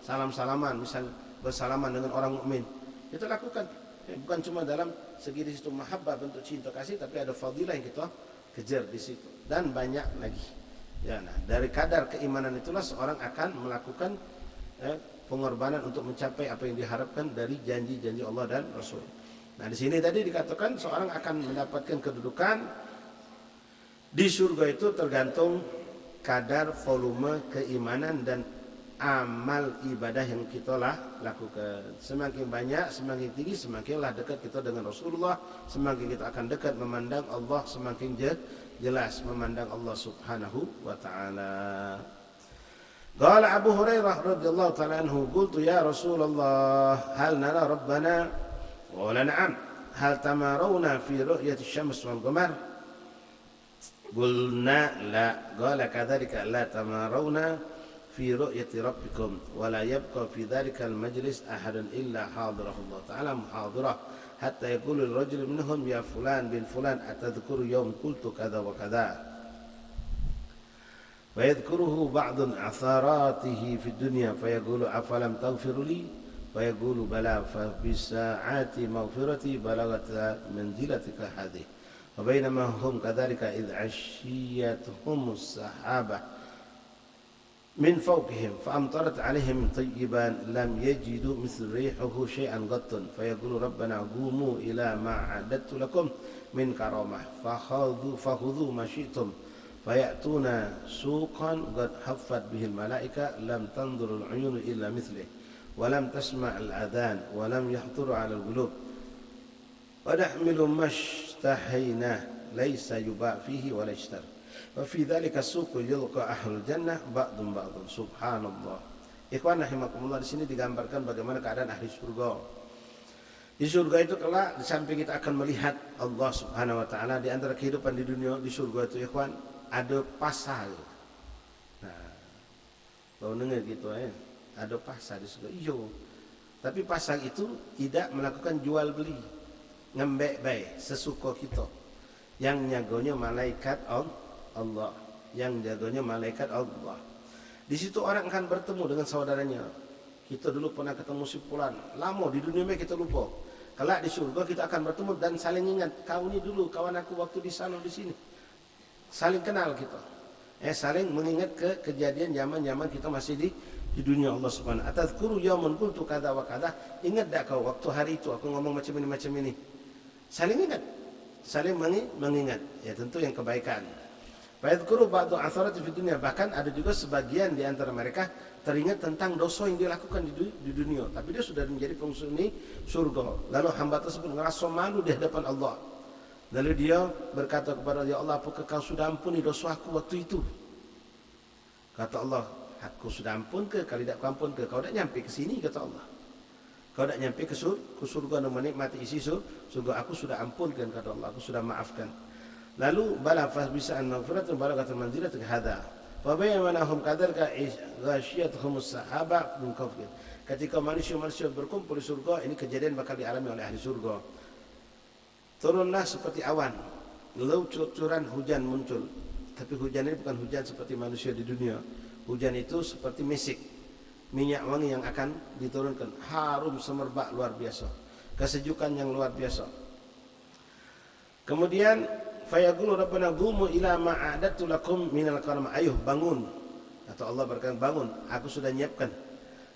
salam-salaman, misal bersalaman dengan orang mukmin. Kita lakukan. Bukan cuma dalam segi di situ mahabbah, bentuk cinta kasih, tapi ada fadilah yang kita kejar di situ dan banyak lagi. Ya, nah, dari kadar keimanan itulah seorang akan melakukan pengorbanan untuk mencapai apa yang diharapkan dari janji-janji Allah dan Rasul. Nah, di sini tadi dikatakan seorang akan mendapatkan kedudukan di surga itu tergantung kadar volume keimanan dan amal ibadah yang kita lakukan. Semakin banyak, semakin tinggi, semakinlah dekat kita dengan Rasulullah. Semakin kita akan dekat memandang Allah, semakin jelas memandang Allah subhanahu wa ta'ala. Qala Abu Hurairah radhiyallahu ta'ala anhu, qultu ya Rasulullah, hal nara rabbana? Qala na'am. Hal tamarawna fi ru'yati syams wal qamar? Qulna la. Qala kadzalika la tamarawna في رؤية ربكم ولا يبقى في ذلك المجلس أحد إلا حاضره الله تعالى محاضرة حتى يقول الرجل منهم يا فلان بن فلان أتذكر يوم قلت كذا وكذا فيذكره بعض عثراته في الدنيا فيقول أفلم تغفر لي فيقول بلى فبساعات مغفرتي بلغت منزلتك هذه وبينما هم كذلك إذ عشيتهم السحابة من فوقهم فأمطرت عليهم طيبا لم يجدوا مثل ريحه شيئا قط فيقول ربنا قوموا إلى ما أعددت لكم من كرامة فخذوا ما شئتم فيأتون سوقا قد حفت به الملائكة لم تنظر العيون إلا مثله ولم تسمع الأذان ولم يخطر على القلوب ونحمل ما اشتهيناه ليس يباع فيه ولا يشترى وفي ذلك السوق يلقى أهل الجنة بعضهم بعض. Subhanallah. Ikhwan rahimakumullah, di sini digambarkan bagaimana keadaan ahli surga. Di surga itu kelak di samping kita akan melihat Allah Subhanahu wa taala. Di antara kehidupan di dunia, di surga itu ikhwan ada pasar. Nah, bau dengar gitu ya. Ada pasar di surga. Iyo. Tapi pasar itu tidak melakukan jual beli. Ngembek baik sesuka kita. Yang nyagonya malaikat Allah, yang jaganya malaikat Allah. Di situ orang akan bertemu dengan saudaranya. Kita dulu pernah ketemu si fulan, lama di dunia ini kita lupa. Kelak di surga kita akan bertemu dan saling ingat, kau ni dulu kawan aku waktu di sana di sini. Saling kenal kita. Saling mengingat kejadian zaman-zaman kita masih di dunia Allah Subhanahu. Atadzkuru yauman qultu kadza wa kadza. Ingat tak kau waktu hari itu aku ngomong macam ini. Saling ingat. Saling mengingat. Ya tentu yang kebaikan. Fayadhkuru ba'du atharati fid dunya, bahkan ada juga sebagian di antara mereka teringat tentang dosa yang dia lakukan di dunia, tapi dia sudah menjadi penghuni surga. Lalu hamba tersebut merasa malu di hadapan Allah. Lalu dia berkata kepada Allah, ya Allah, apakah kau sudah ampuni dosa aku waktu itu? Kata Allah, aku sudah ampun ke? Kalau tidak kau ampun ke? Kau dah nyampe ke sini, kata Allah. Kau dah nyampe ke surga dan menikmati isi surga, aku sudah ampunkan, kata Allah, aku sudah maafkan. Lalu bala fa bisa an maghfiratun balaghatul manzilati hadza fa bayanahum kadzalika ghashiyatuhum as-sahaba min kafir. Ketika manusia-manusia berkumpul di surga, ini kejadian bakal dialami oleh ahli surga. Turunlah seperti awan, lalu cucuran hujan muncul. Tapi hujan ini bukan hujan seperti manusia di dunia. Hujan itu seperti misik, minyak wangi yang akan diturunkan, harum semerbak luar biasa, kesejukan yang luar biasa. Kemudian fayaqulu rabbana qumu ila ma a'adtu lakum minal karam, ayuh bangun, atau Allah berkata bangun, aku sudah nyiapkan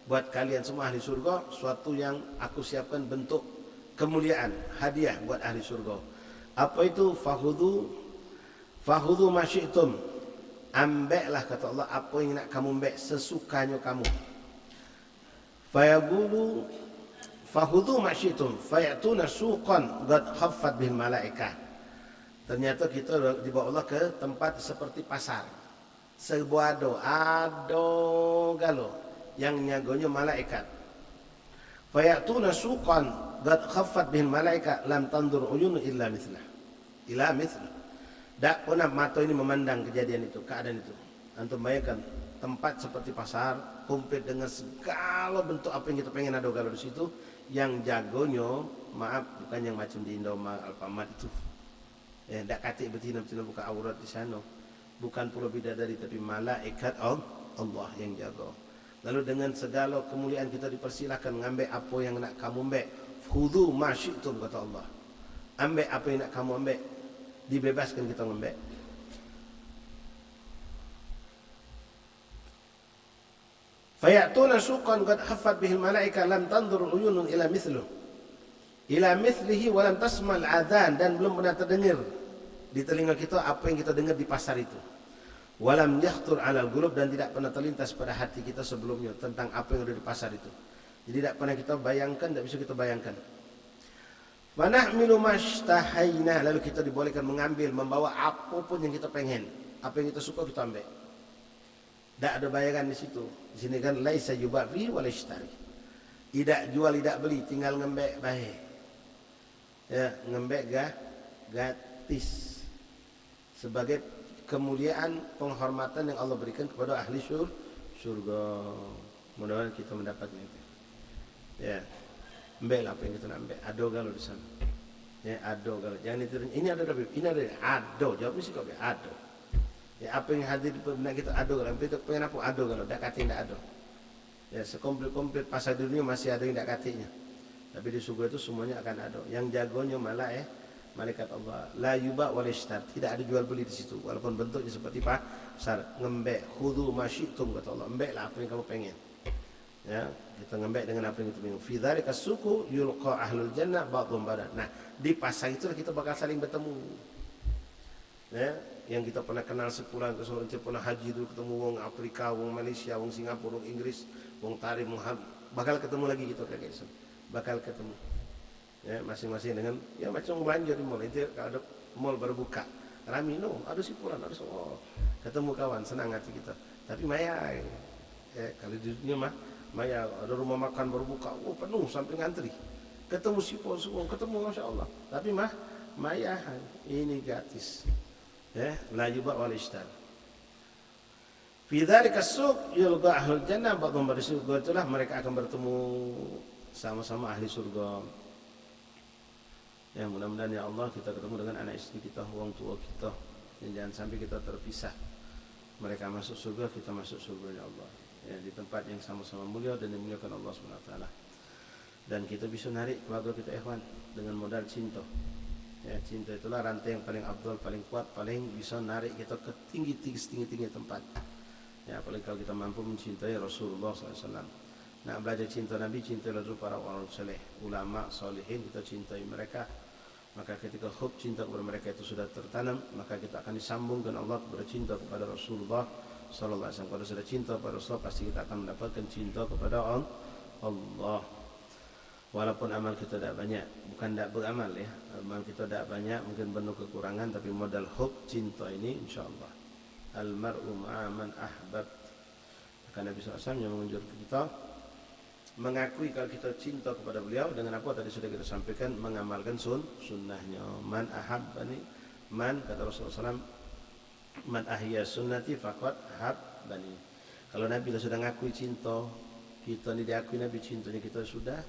buat kalian semua ahli surga suatu yang aku siapkan bentuk kemuliaan, hadiah buat ahli surga. Apa itu? Fahudu masyitum, ambeklah, kata Allah, apa yang nak kamu ambek sesukanya kamu. Fayaqulu fahudu masyitum fayatuna suqan qad khaffat bil malaikah. Ternyata kita dibawa Allah ke tempat seperti pasar. Sebuah ado galo yang nyagonya malaikat. Fayatuna suqan qad khaffat bil malaika lam tandur uyun illa mithlah. Ila mithlah. Tak pernah mata ini memandang kejadian itu, keadaan itu. Antum bayangkan tempat seperti pasar, komplit dengan segala bentuk apa yang kita pengen ada galo di situ, yang jagonya, maaf, bukan yang macam di Indomaret, Alfamart itu. Ya, tak katik betina-betina buka aurat di sana. Bukan pula bidadari, tapi malaikat Allah yang jaga. Lalu dengan segala kemuliaan kita dipersilakan mengambil apa yang nak kamu ambil. Khudhu ma syi'tum, kata Allah. Ambil apa yang nak kamu ambil. Dibebaskan kita mengambil. Fayatuna suqan qad haffat bihi malaika lam tanzur uyunun ila mithlihi wa lam tasma' al-adhan, dan belum pernah terdengar di telinga kita apa yang kita dengar di pasar itu. Walam yakhtur 'alal qulub, dan tidak pernah terlintas pada hati kita sebelumnya tentang apa yang ada di pasar itu. Jadi tidak pernah kita bayangkan, tidak bisa kita bayangkan. Wa nahmilu mashtahaina, lalu kita dibolehkan mengambil, membawa apapun yang kita pengen, apa yang kita suka kita ambil. Tak ada bayaran di situ. Di sini kan laisa yubafi wa laishtari. Tidak jual, tidak beli, tinggal ngembek baik. Ya, ngembek gratis. Sebagai kemuliaan, penghormatan yang Allah berikan kepada ahli surga. Mudah-mudahan kita mendapatnya itu. Ya, ambil apa yang kita nak ambil. Ado kalau di sana. Ya, ado kalau. Jangan itu. Ini ada tapi ini ada. Ado. Jawabnya sih kok ado. Ya, apa yang hadir di benak kita ado kalau. Itu pengen apa ado kalau. Tak kata tidak ado. Ya, sekomplit-komplit pasar dunia masih ada yang tak katanya. Tapi di surga itu semuanya akan ada. Yang jagonya malah malaikat Allah. La yuba wal ishtar. Tidak ada jual beli di situ. Walaupun bentuknya seperti pasar. Ngembek. Khudhu ma syi'tum, kata Allah. Embeklah apa yang kamu pengen. Ya, kita ngembek dengan apa yang kita pengen. Fi dzalika suku yulqa ahlul jannah ba'dhum ba'dan. Nah, di pasar itulah kita bakal saling bertemu. Ya, yang kita pernah kenal sepulang ke seorang pernah haji dulu, ketemu wong Afrika, wong Malaysia, wong Singapura, wong Inggris, wong Tarim, bakal ketemu lagi gitu kayak gitu. Bakal ketemu. Ya, masing-masing dengan ya macam belanja di mall. Itu kalau ada mall baru buka. Ramino, ada sipuran, ada semua. Ketemu kawan, senang hati kita. Tapi maya. Ya, kalau di dunia mah maya, ada rumah makan baru buka, penuh sampai ngantri. Ketemu sipol semua, ketemu Masya Allah. Tapi maya ini gratis. Ya, la yuba wal ishtar. Fi dzalika as-suq yulqa ahlul jannah ba'dhum ba'd. Itulah mereka akan bertemu sama-sama ahli surga. Ya, mudah-mudahan ya Allah kita ketemu dengan anak istri kita, orang tua kita. Dan jangan sampai kita terpisah. Mereka masuk surga, kita masuk surga ya Allah. Ya, di tempat yang sama-sama mulia dan dimuliakan Allah Subhanahu wa taala. Dan kita bisa narik keluarga kita ikhwan dengan modal cinta. Ya, cinta itulah rantai yang paling abdul, paling kuat, paling bisa narik kita ke tinggi tempat. Ya, apalagi kalau kita mampu mencintai Rasulullah SAW. Nak belajar cinta Nabi, cintailah dulu para orang saleh, ulama, salihin, kita cintai mereka. Maka ketika hub cinta kepada mereka itu sudah tertanam, maka kita akan disambungkan Allah kepada cinta kepada Rasulullah sallallahu alaihi wasallam. Kalau sudah cinta kepada Rasulullah, pasti kita akan mendapatkan cinta kepada Allah. Walaupun amal kita tidak banyak, bukan tidak beramal ya, amal kita tidak banyak, mungkin penuh kekurangan, tapi modal hub cinta ini insyaallah. Al-mar'u ma'a man ahbab. Karena Nabi SAW yang menganjurkan kita mengakui kalau kita cinta kepada beliau dengan apa tadi sudah kita sampaikan, mengamalkan sunnahnya. Man ahabbani, man kata Rasulullah SAW, man ahya sunnati faqad habbani. Kalau Nabi sudah ngakui cinta, kita ni diakui Nabi cintanya kita sudah.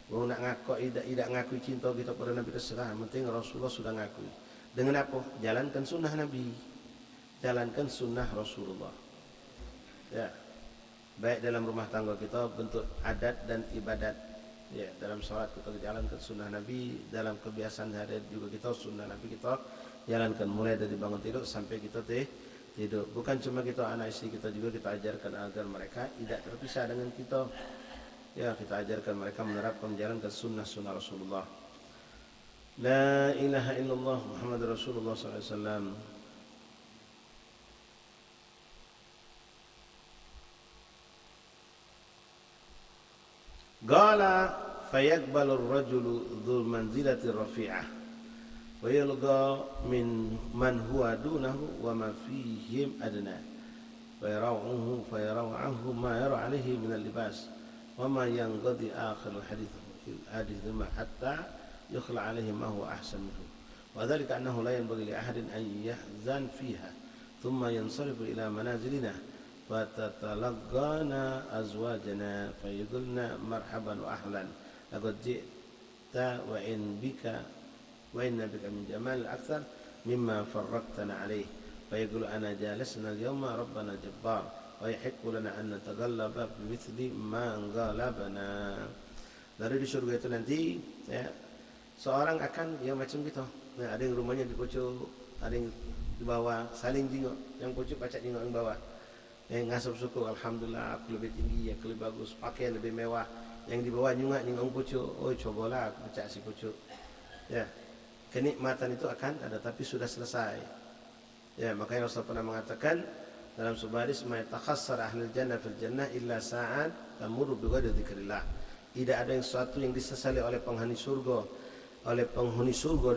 Wong nak ngaku tidak ngakui cinta kita kepada Nabi terserah, penting Rasulullah sudah ngakui. Dengan apa? Jalankan sunnah Nabi. Jalankan sunnah Rasulullah. Ya. Baik dalam rumah tangga kita bentuk adat dan ibadat. Ya, dalam salat kita jalankan sunnah Nabi, dalam kebiasaan hari juga kita sunnah Nabi kita jalankan mulai dari bangun tidur sampai kita tidur. Bukan cuma kita, anak istri kita juga kita ajarkan agar mereka tidak terpisah dengan kita. Ya, kita ajarkan mereka menerapkan menjalankan sunnah-sunnah Rasulullah. La ilaha illallah Muhammad Rasulullah sallallahu alaihi wasallam. Qala fayaqbalu ar-rajulu dzul manzilati rafi'ah wa yalqa min man huwa dunahu wa ma fihim adna wa yaraw'uhu ma yara alayhi min al-libas wa ma yanqadi akhir al-hadith ma hatta yukhla alayhi ma huwa ahsan minhu wa dhalika annahu la yanbaghi li ahadin an yahzan fiha thumma yansarifu ila manazilina فتتلقانا أزواجنا فيقولن مرحبا وأهلا لقد جئت وإن بك من جمال أكثر مما فرقتنا عليه فيقول أنا جالسنا اليوم ربنا جبار ويحق لنا أن نتغلب بمثل ما غلبنا. Lalu di surga itu nanti ya, seorang akan yang macam kita. Nah, ada yang rumahnya di pojok, ada yang di bawah, saling jenguk, yang pojok baca jenguk yang bawah. Yang ngasap syukur, alhamdulillah aku lebih tinggi, aku lebih bagus, pakaian lebih mewah. Yang di bawah nyungak nyungak pucuk, oh cobalah aku pecah si pucuk. Ya, kenikmatan itu akan ada, tapi sudah selesai. Ya, makanya Rasul pernah mengatakan dalam sebuah hadis, "Ma takhassara ahlul jannah fil jannah illa sa'at tamurru bi ghairi dzikrillah." Tidak ada yang sesuatu yang disesali oleh penghuni surga,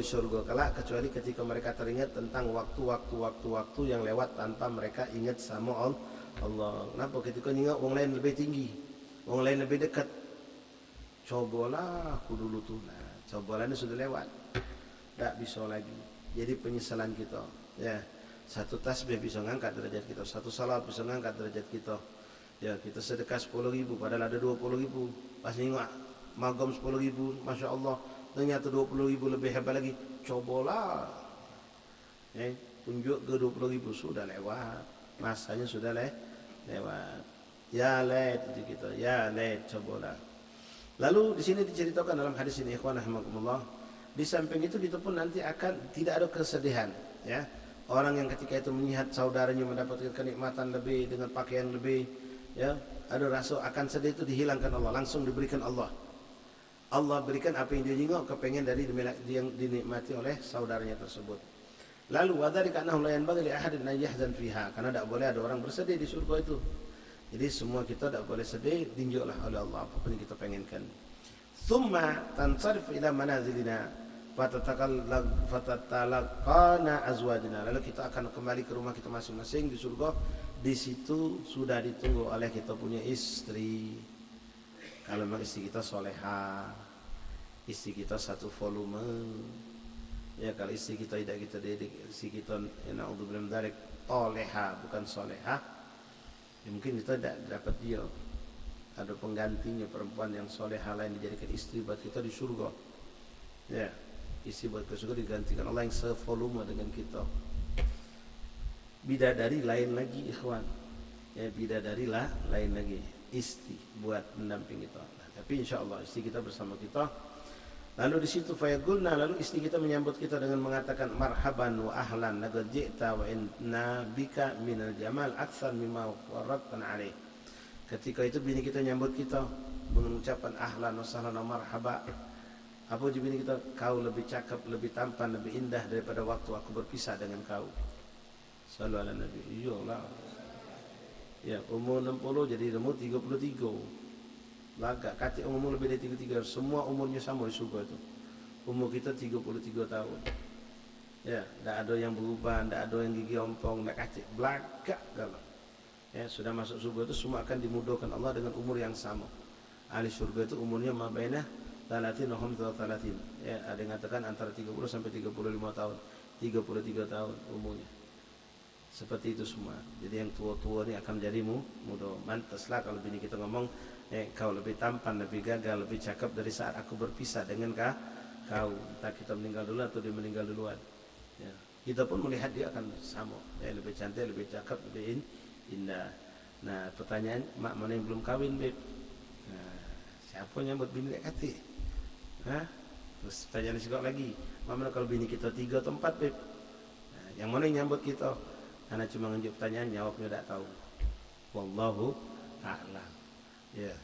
di surga kelak kecuali ketika mereka teringat tentang waktu yang lewat tanpa mereka ingat sama Allah. Kenapa? Ketika ingat orang lain lebih tinggi, orang lain lebih dekat, cobalah aku dulu tuh. Nah, cobalannya sudah lewat, tak bisa lagi. Jadi penyesalan kita. Ya, satu tasbih bisa ngangkat derajat kita, satu salat bisa ngangkat derajat kita. Ya, kita sedekah 10.000 padahal ada 20.000. Pas ingat magam 10.000, masya Allah. Ternyata 20.000 lebih hebat lagi. Cobalah. Tunjuk ke 20.000 sudah lewat. Masanya sudah lewat. Ya lait itu kita. Ya lait, cobalah. Lalu di sini diceritakan dalam hadis ini, ikhwan rahimakumullah, di samping itu kita pun nanti akan tidak ada kesedihan, ya. Orang yang ketika itu melihat saudaranya mendapatkan kenikmatan lebih dengan pakaian lebih, ya, ada rasa akan sedih itu dihilangkan Allah, langsung diberikan Allah. Allah berikan apa yang dia jenguk, kepengen dari yang dinikmati oleh saudaranya tersebut. Lalu wadzalika annahu la yanbaghi li ahadin an yahzan fiha, karena tidak boleh ada orang bersedih di surga itu. Jadi semua kita tidak boleh sedih, ditunjuklah oleh Allah apa yang kita pengenkan. Tsumma tansarif ila manazilina fatatalaqana azwajina. Lalu kita akan kembali ke rumah kita masing-masing di surga. Di situ sudah ditunggu oleh kita punya istri. Kalau memang istri kita soleha, istri kita satu volume, ya kalau istri kita tidak kita didik, istri kita na'udzubillah min dzalik toleha bukan soleha, ya mungkin kita tidak dapat dia. Ada penggantinya perempuan yang soleha lain dijadikan istri buat kita di surga. Ya, istri buat ke surga digantikan Allah yang sevolume dengan kita. Bidadari lain lagi ikhwan, ya bidadari lah lain lagi. Istri buat mendampingi kita. Nah, tapi insya Allah istri kita bersama kita. Lalu di situ fayaqulna, lalu istri kita menyambut kita dengan mengatakan marhaban wa ahlan laqad ji'ta wa inna bika minal jamal aktsar mimma waradtana alaih. Ketika itu bini kita menyambut kita mengucapkan ahlan wa sahlan wa marhaba. Apa uji bini kita? Kau lebih cakap, lebih tampan, lebih indah daripada waktu aku berpisah dengan kau. Sallu ala Nabi. Iyalah. Ya, umur 60 jadi umur 33. Lagak kata umur lebih dari 33. Semua umurnya sama di surga itu. Umur kita 33 tahun. Ya, tidak ada yang berubah, tidak ada yang gigi ompong, tidak kacik belakang kalau. Ya, sudah masuk surga itu semua akan dimudahkan Allah dengan umur yang sama. Ahli surga itu umurnya mabainah 30 wa 30. Ya, ada yang mengatakan antara 30 sampai 35 tahun. 33 tahun umurnya. Seperti itu semua. Jadi yang tua-tua ini akan menjadi mudah. Mantaslah kalau bini kita ngomong, kau lebih tampan, lebih gagah, lebih cakap dari saat aku berpisah dengan kau. Entah kita meninggal dulu atau dia meninggal duluan. Ya. Kita pun melihat dia akan sama. Lebih cantik, lebih cakap, lebih indah. Nah, pertanyaan, mak mana yang belum kawin, beb? Nah, siapa yang buat bini tak kata? Hah? Terus pertanyaan juga lagi, mak mana kalau bini kita 3 atau 4, beb? Nah, yang mana yang nyambut kita? Karena cuma ngejuk pertanyaan, jawabnya tak tahu. Wallahu a'lam. Ya.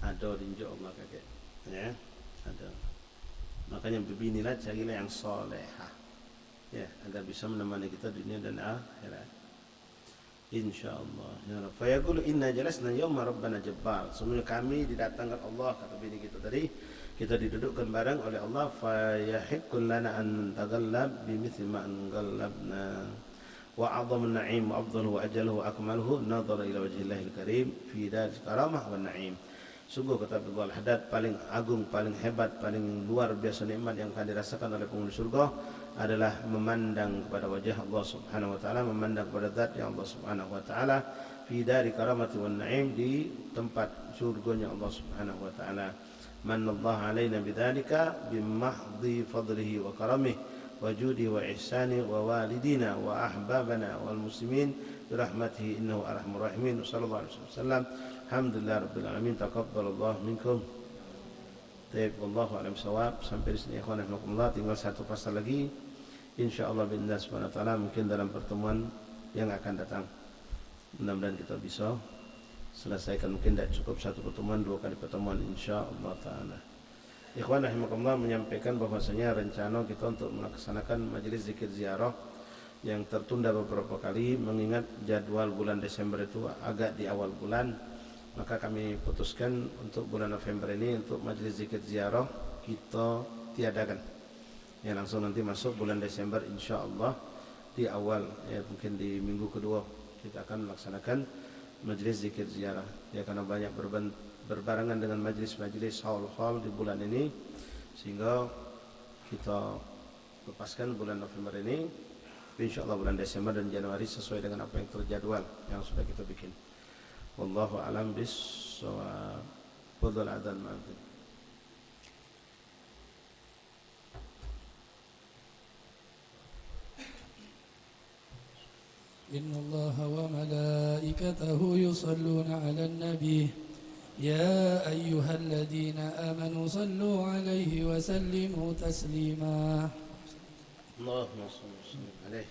Ada rinjuk Allah kakek. Ya, ada. Makanya berbinilah carilah yang solehah. Ya, agar bisa menemani kita dunia dan akhirat. InsyaAllah. Ya Rabb. Fayaqulu inna jalasna yawma rabbana jabbar. Semuanya kami didatangkan Allah, kata bini kita tadi. Kita didudukkan bareng oleh Allah. Fayahiqqul lana an taghallab bimithli ma anghallabna. Wa a'dhamu an-na'im wa afdaluhu wa ajaluhu wa akmaluhu nadhara ila wajhillahil karim fi dar karamah wa na'im. Sungguh kata Abdul Haddad, paling agung, paling hebat, paling luar biasa nikmat yang akan dirasakan oleh penghuni surga adalah memandang kepada wajah Allah Subhanahu wa taala, memandang kepada zat yang Allah Subhanahu wa taala fi dari karamati wan na'im, di tempat surganya Allah Subhanahu wa taala. Manallahu alaina bidzalika bimahdhi fadlihi wa karamihi wa judi wa ihsani wa walidina wa ahbabana wal muslimin birahmatihi innahu arhamur rahimin. Sallallahu alaihi wasallam. Alhamdulillah rabbil alamin. Taqabbalallahu minkum. Baik, wallahu a'lam bissawab. Sampai di sini ikhwan rahimakumullah, tinggal satu pasal lagi insyaallah billahi subhanahu wa taala, mungkin dalam pertemuan yang akan datang. Mudah-mudahan kita bisa selesaikan. Mungkin tidak cukup satu pertemuan, 2 kali pertemuan insyaallah taala. Ikhwan rahimakumullah menyampaikan bahwasanya rencana kita untuk melaksanakan majelis zikir ziarah yang tertunda beberapa kali mengingat jadwal bulan Desember itu agak di awal bulan, maka kami putuskan untuk bulan November ini untuk majelis zikir ziarah kita tiadakan. Ya, langsung nanti masuk bulan Desember insyaallah di awal, ya mungkin di minggu kedua kita akan melaksanakan majelis zikir ziarah. Ya, karena banyak berbarengan dengan majelis-majelis haul-haul di bulan ini, sehingga kita lepaskan bulan November ini. InsyaAllah bulan Desember dan Januari sesuai dengan apa yang terjadwal yang sudah kita bikin. Wallahu a'lam bis-shawab. Fadhal adzan ma'adzin. Inna Allah wa malaikatahu yusalluna 'alan nabi. Ya ayyuhalladzina amanu sallu 'alaihi wa sallimu taslima. Allahumma shalli alaihi.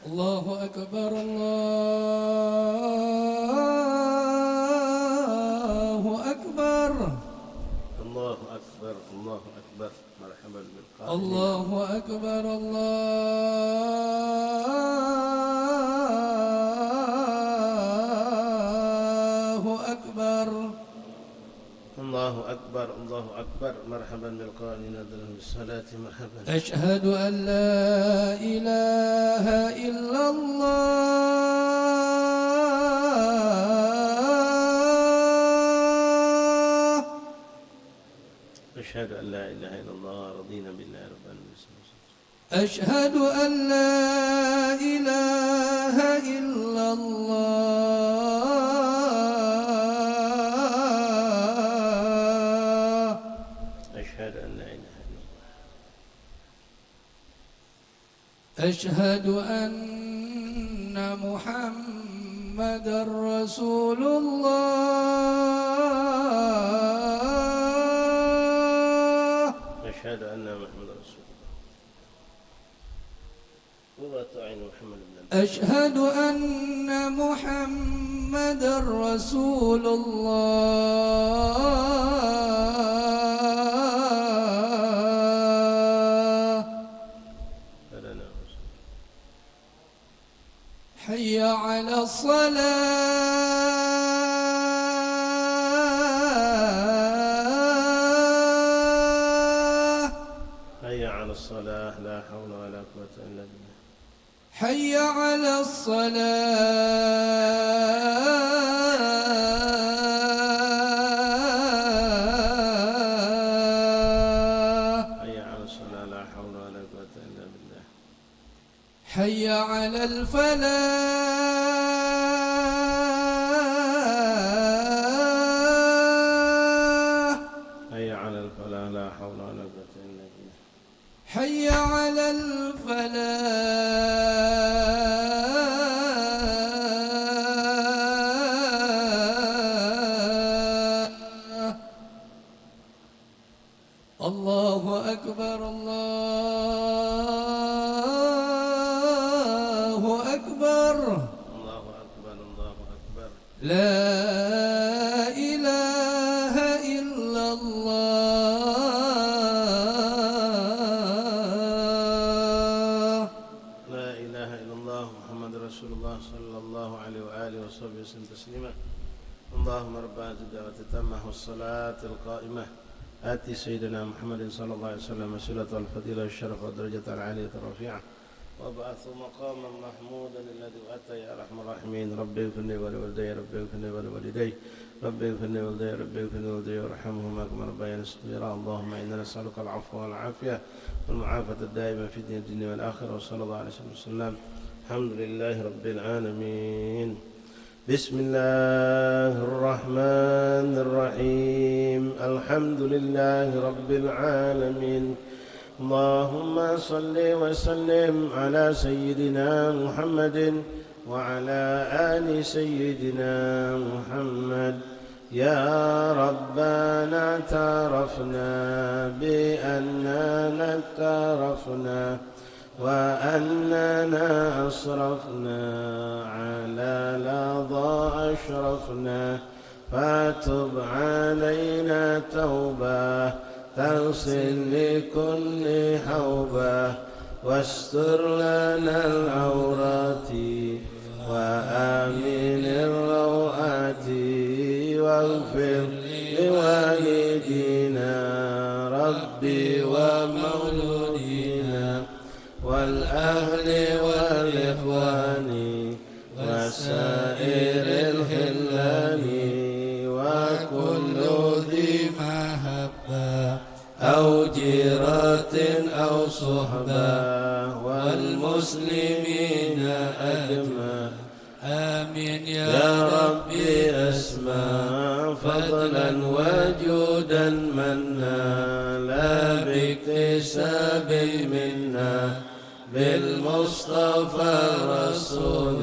Allahu akbar, Allahu akbar. Allahu akbar, Allahu akbar. Marhaban bil qa'im. Allahu akbar, Allahu akbar. Allahu akbar, Allahu akbar. Marhaban bil qa'im dalam salati marhaban. Ashhadu an la ilaha illallah. Ashhadu an la ilaha illallah, radina billahi rabban. Ashhadu an la ilaha illallah. Ashhadu an la ilaha illallah. Ashhadu anna Muhammadar Rasulullah. Ashhadu anna Muhammadar Rasulullah. Qurratu a'yun Muhammad ibn Abdullah. أشهد أن محمد رسول الله. حي على الصلاة حي على الصلاة لا حول ولا قوة إلا بالله حي على الصلاة حي على الصلاة لا حول ولا قوة إلا بالله حي على الفلاح حي على الفلاح لا حول ولا قوة إلا بالله حي على الفلاح الله أكبر الله أكبر الله أكبر الله أكبر لا إله إلا الله لا إله إلا الله محمد رسول الله صلى الله عليه وآله وصحبه وسلم تسليما اللهم رب هذه الدعوة التامة والصلاة القائمة آتي سيدنا محمد صلى الله عليه وسلم وسيلة الفضيلة والشرف والدرجة العالية الرفيعة وابعث مقاما محمودا الذي أتى يا أرحم الراحمين رب اغفر لي ولوالدي رب اغفر لي ولوالدي رب اغفر لي ولوالدي رب اغفر لي ولوالدي وارحمهما كما ربياني صغيرا اللهم إنا نسألك العفو والعافية والمعافاة الدائمة في الدنيا والآخرة وصلى الله عليه وسلم الحمد لله رب العالمين بسم الله الرحمن الرحيم الحمد لله رب العالمين اللهم صل وسلم على سيدنا محمد وعلى آل سيدنا محمد يا ربنا اعترفنا بأننا اعترفنا وأننا أسرفنا على لظى أشرفنا فتب علينا توبة تغسل لكل حوبة واستر لنا العورات وآمن الروعات واغفر لوالدينا ربي ومولودينا والأهل والإخوان وسائر الخلان وكل ذي محبة أو جيرة أو صحبة والمسلمين أجمع آمين يا ربي أسمع فضلا وجودا منا لا باكتساب منا بالمصطفى الرسول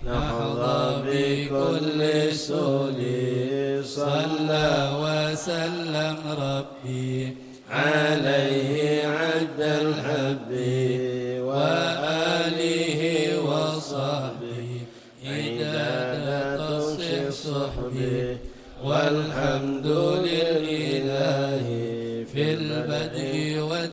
نحظى بكل سول صلى وسلم ربي عليه عد الحب وآله وصحبه عداد صحبه والحمد لله في البدء